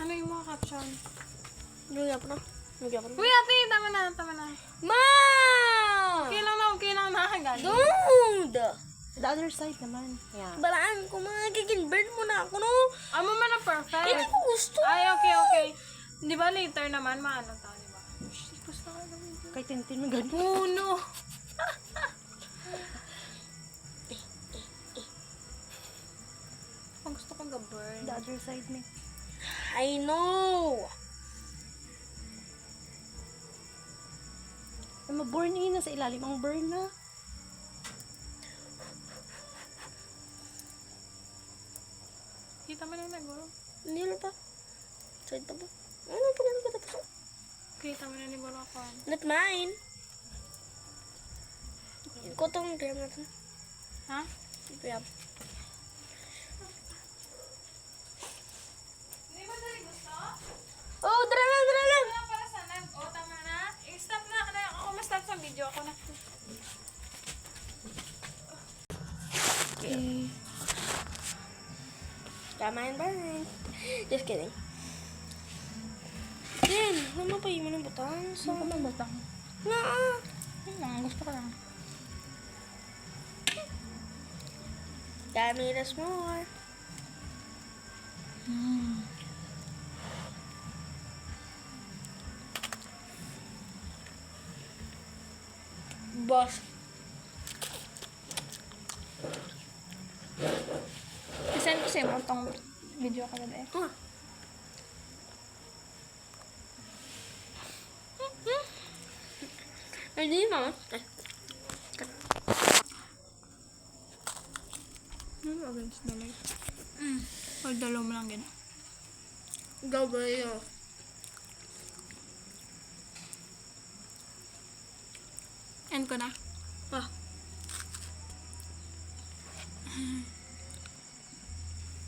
Ano yung mga caption? Luya pa na. Uy, ate, tama na. Ma! Okay lang na. Galing. Don't! The other side naman. Yeah. Balaan ko mga burn mo na ako, no? Amo man na perfect. Hindi ko gusto. Ay, okay. Di ba later naman, maano to, di ba? Shit, gusto ka naman. Kay Tintin mo ganun. Oh, no. Ang gusto kong ga-burn. The other side me. I know. Ay, ma-burn na sa ilalim ang burn na. Kita mo na yung nagulong. Hindi na pa. Side pa ba? Ano pa ganun ko tapos? Kita mo na ni Golo ako. Not mine. Iko tong game natin. Ha? Yeah. Hindi ba dali gusto? Oh, dara lang. Wala para sa nag. O, tama na. I-stop na. Ako ma-stop sa video. Ako na. Okay. Tama yan ba? Just kidding. Then, naman pa yung ng butang. So, Ano ba batang? nga. Yun lang. Gusto ko lang. Dami ras more. Boss. I-send ko sa'yo itong video ko na ba eh. Ah. Ay, di mo. Against the light. Or dalaw mo lang gano'n. Gabay yun. End ko na. Ah.